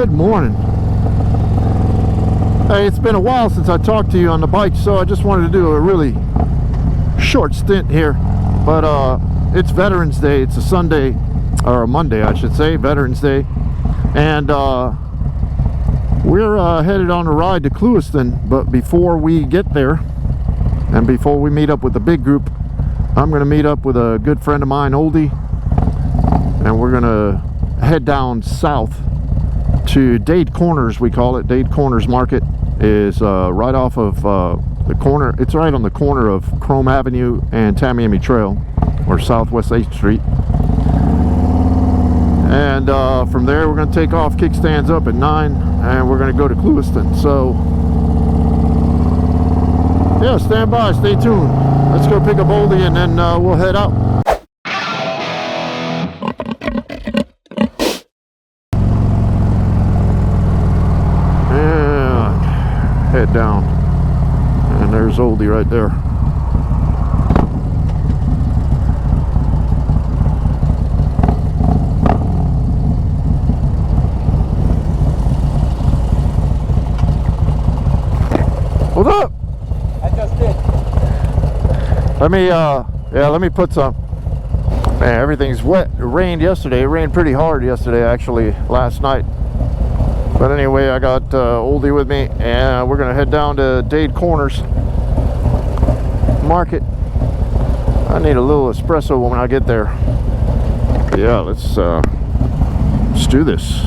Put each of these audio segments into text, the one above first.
Good morning. Hey, it's been a while since I talked to you on the bike, so I just wanted to do a really short stint here. But it's Veterans Day. It's a Sunday, or a Monday I should say, Veterans Day. And we're headed on a ride to Clewiston. But before we get there, and before we meet up with the big group, I'm going to meet up with a good friend of mine, Oldy. And we're going to head down south to Dade Corners, we call it. Dade Corners Market is right off of the corner. It's right on the corner of Chrome Avenue and Tamiami Trail, or Southwest 8th Street. And from there we're going to take off, kickstands up at 9, and we're going to go to Clewiston. So yeah, stand by, stay tuned. Let's go pick up Oldy, and then we'll head out. Head down, and there's Oldy right there. What's up? I just did. Let me put some. Man, everything's wet. It rained yesterday. It rained pretty hard yesterday, actually, last night. But anyway, I got Oldy with me, and we're gonna head down to Dade Corners Market. I need a little espresso when I get there. Yeah, let's do this.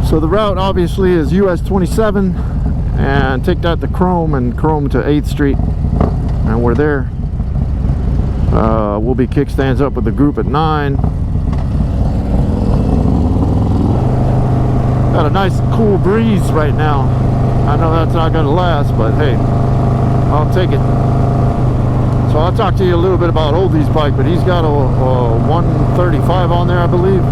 So the route obviously is US 27, and take that to Chrome, and Chrome to 8th Street, and we're there. We'll be kickstands up with the group at 9. Got a nice cool breeze right now. I know that's not gonna last, but hey, I'll take it. So I'll talk to you a little bit about Oldy's bike, but he's got a 135 on there, I believe.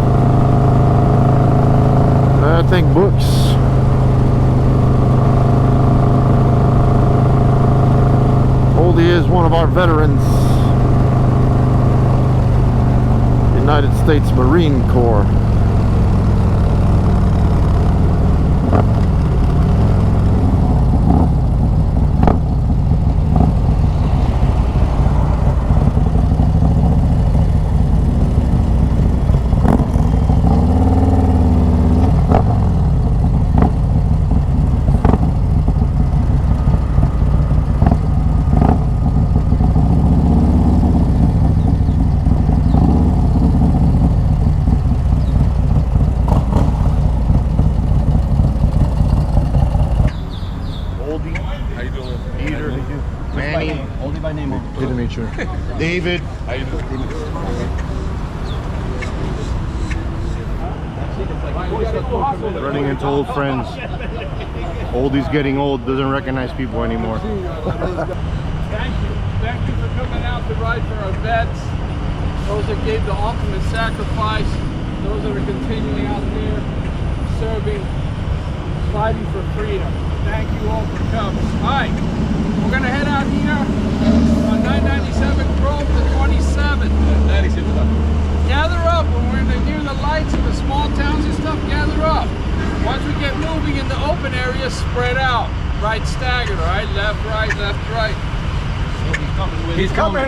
That thing books. Oldy is one of our veterans, United States Marine Corps. David. How you doing? Running into old friends. Oldy's getting old, doesn't recognize people anymore. Thank you. Thank you for coming out to ride for our vets. Those that gave the ultimate sacrifice. Those that are continuing out there serving, fighting for freedom. Thank you all for coming. All right, we're going to head out here on 997 Chrome to 27. Gather up when we're near the lights of the small towns and stuff. Gather up. Once we get moving in the open area, spread out. Right staggered, all right? Left, right, left, right. He's coming.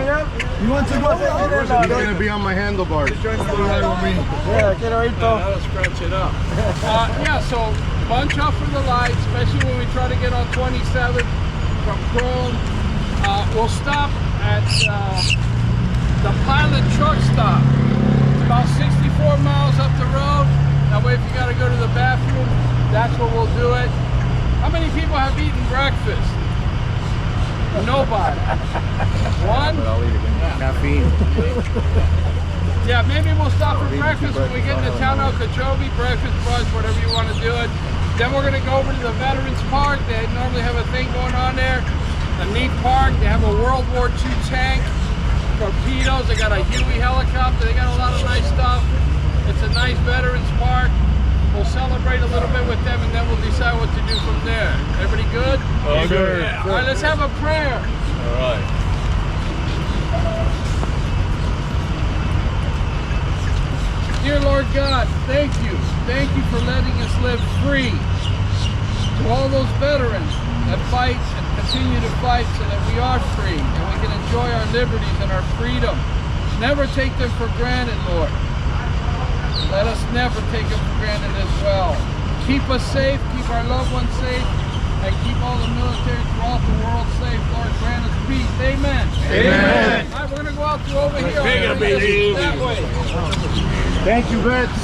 You want to go there? He's going to be on my handlebars. Yeah, get right though. That'll scratch it up. Yeah, so bunch up for the lights, especially when we try to get on 27 from Chrome. We'll stop at the Pilot truck stop. It's about 64 miles up the road. That way if you got to go to the bathroom, that's where we'll do it. How many people have eaten breakfast? Nobody. One? Caffeine. Yeah, maybe we'll stop for breakfast when we get into town, Okeechobee, breakfast, brunch, whatever you want to do it. Then we're going to go over to the Veterans Park. They normally have a thing going on there. A neat park. They have a World War II tank, torpedoes. They got a Huey helicopter. They got a lot of nice stuff. It's a nice Veterans Park. We'll celebrate a little bit with them, and then we'll decide what to do from there. Everybody good? Sure. Yeah. All right, let's have a prayer. All right. Dear Lord God, thank you. Thank you for letting us live free. To all those veterans that fight and continue to fight so that we are free and we can enjoy our liberties and our freedom. Never take them for granted, Lord. Let us never take them for granted as well. Keep us safe, keep our loved ones safe, and keep all the military throughout the world safe. Lord, grant us peace. Amen. Amen. All right, we're going to go out through over here. That way. Thank you, vets.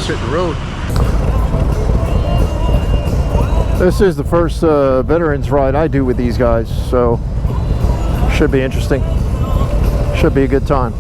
Hit the road. This is the first veterans ride I do with these guys, so should be interesting. Should be a good time.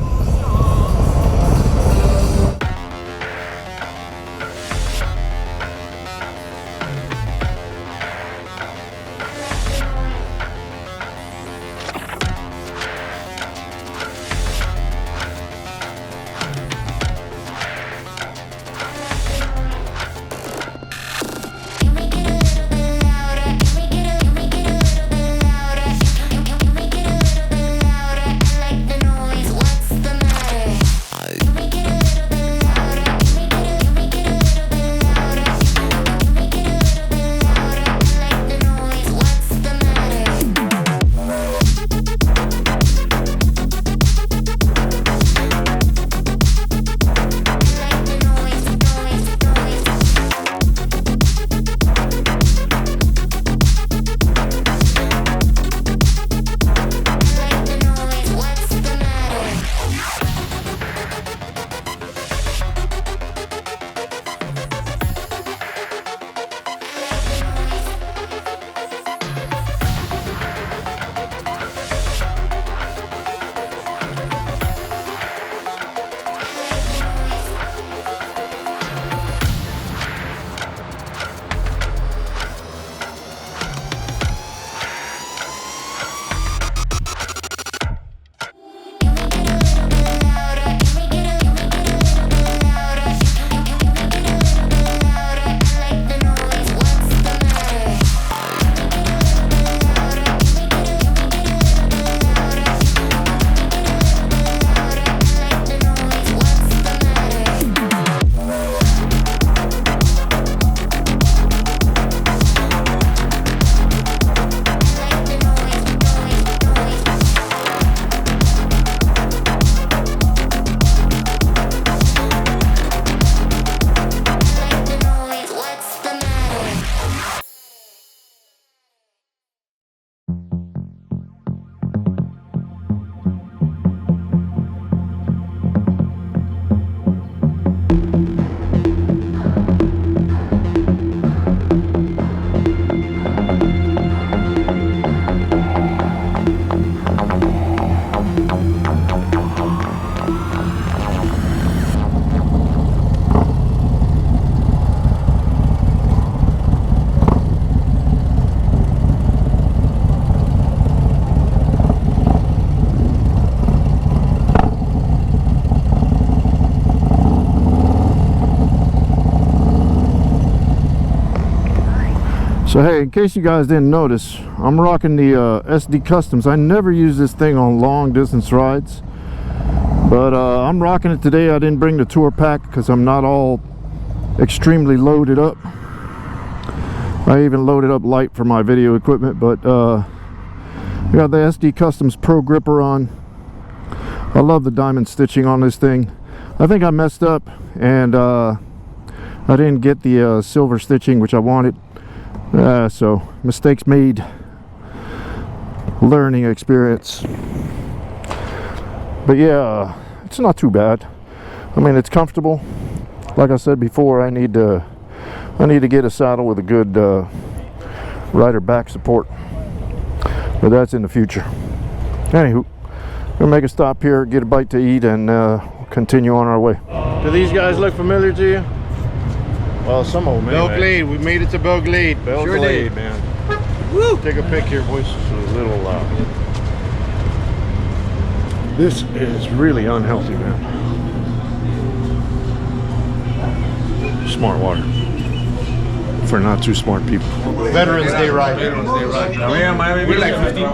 So hey, in case you guys didn't notice, I'm rocking the SD Customs. I never use this thing on long distance rides, but I'm rocking it today. I didn't bring the tour pack because I'm not all extremely loaded up. I even loaded up light for my video equipment, but I got the SD Customs Pro Gripper on. I love the diamond stitching on this thing. I think I messed up and I didn't get the silver stitching which I wanted. So mistakes made, learning experience. But yeah, it's not too bad. I mean, it's comfortable. Like I said before, I need to get a saddle with a good rider back support, but that's in the future. Anywho, we'll make a stop here, get a bite to eat, and continue on our way. Do these guys look familiar to you? Well, some of them. Belglade, we made it to Belglade. Belglade, man. Woo! Take a pic here, boys. It's a little this is really unhealthy, man. smart water for not too smart people. Veterans Day ride. We're like 15.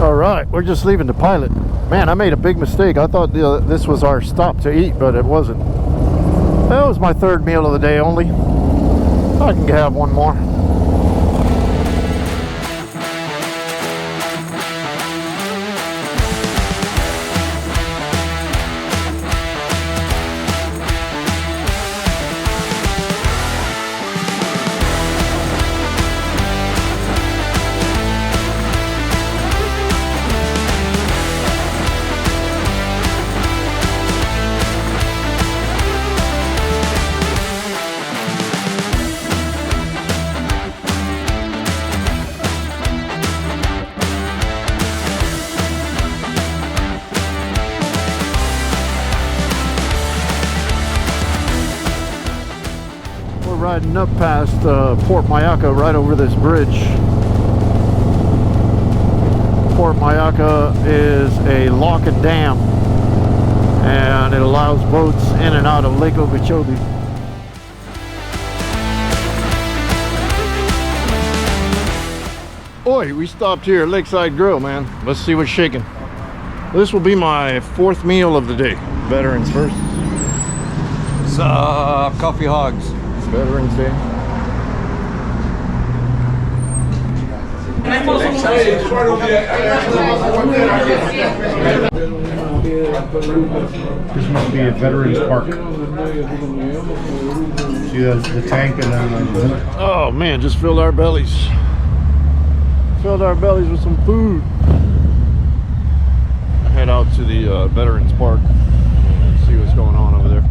All right, we're just leaving the Pilot. Man, I made a big mistake. I thought this was our stop to eat, but it wasn't. That was my third meal of the day only. I can have one more. Riding up past Port Mayaca, right over this bridge. Port Mayaca is a lock and dam, and it allows boats in and out of Lake Okeechobee. Oi, we stopped here at Lakeside Grill, man. Let's see what's shaking. This will be my fourth meal of the day. Veterans first. It's coffee hogs. Veterans Day. This must be a Veterans Park. See the tank and then Oh man, just filled our bellies. Filled our bellies with some food. Head out to the Veterans Park and see what's going on over there.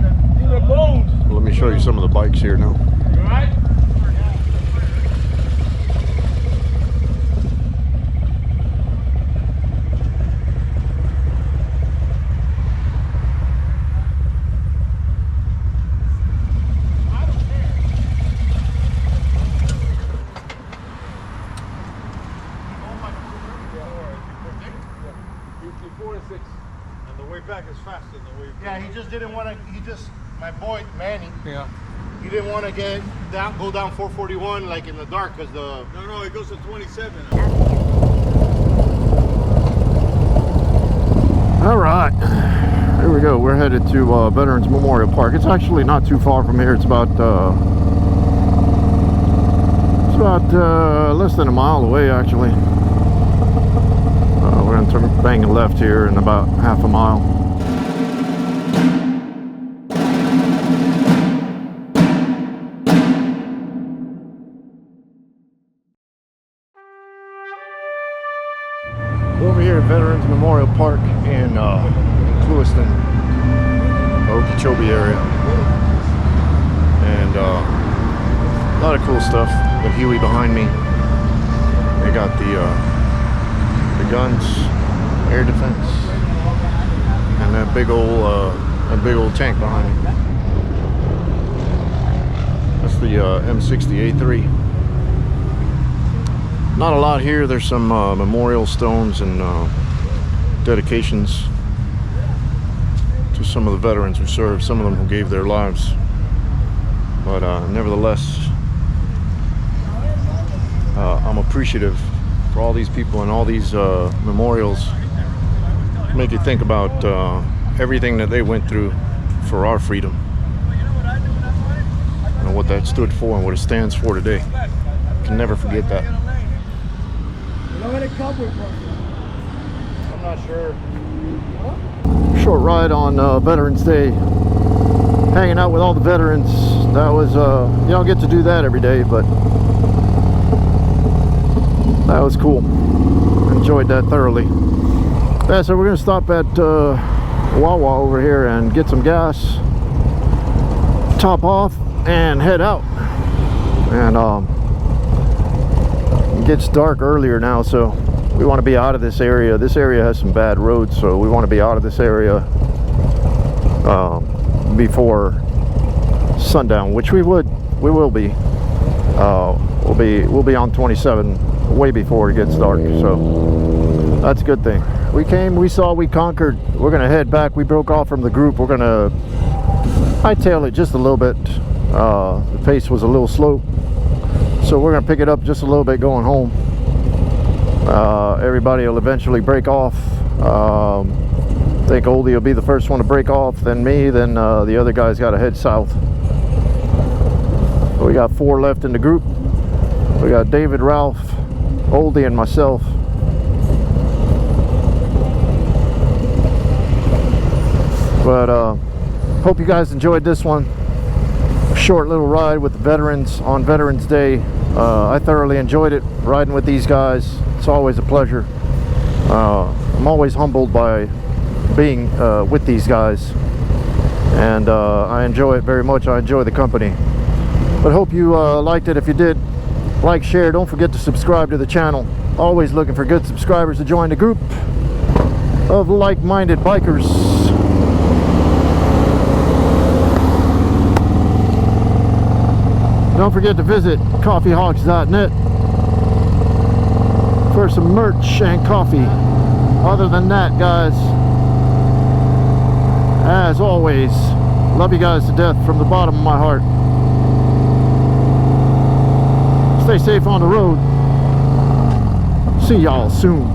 Let me show you some of the bikes here now. and the way back is faster than the way back. Yeah, he just didn't want to, my boy Manny. Yeah. He didn't want to go down 441 like in the dark because the... No, it goes to 27. All right, here we go. We're headed to Veterans Memorial Park. It's actually not too far from here. It's about less than a mile away, actually. We're going to turn bang left here in about half a mile. Over here at Veterans Memorial Park in Clewiston, Okeechobee area, and a lot of cool stuff. The Huey behind me, they got the guns, air defense, and that big old tank behind me. That's the M60A3. Not a lot here. There's some memorial stones and dedications to some of the veterans who served, some of them who gave their lives. But nevertheless, I'm appreciative for all these people and all these memorials. Make you think about everything that they went through for our freedom and what that stood for and what it stands for today. Can never forget that. I'm not sure. Short ride on Veterans Day, hanging out with all the veterans. That was you don't get to do that every day, but that was cool. Enjoyed that thoroughly. Yeah, so we're gonna stop at Wawa over here and get some gas, top off, and head out. And it gets dark earlier now, so we want to be out of this area. This area has some bad roads, so we want to be out of this area before sundown, which we will be. We'll be on 27 way before it gets dark. So That's a good thing. We came, we saw, we conquered. We're gonna head back. We broke off from the group. We're gonna hightail it just a little bit. The pace was a little slow, so we're gonna pick it up just a little bit going home. Everybody will eventually break off. I think Oldy will be the first one to break off, then me, then the other guys got to head south. We got 4 left in the group. We got David, Ralph, Oldy, and myself. But hope you guys enjoyed this one. A short little ride with the veterans on Veterans Day. I thoroughly enjoyed it riding with these guys. It's always a pleasure. I'm always humbled by being with these guys, and I enjoy it very much. I enjoy the company. But hope you liked it. If you did, like, share. Don't forget to subscribe to the channel. Always looking for good subscribers to join the group of like-minded bikers. Don't forget to visit coffeehawks.net for some merch and coffee. Other than that, guys, as always, love you guys to death from the bottom of my heart. Stay safe on the road. See y'all soon.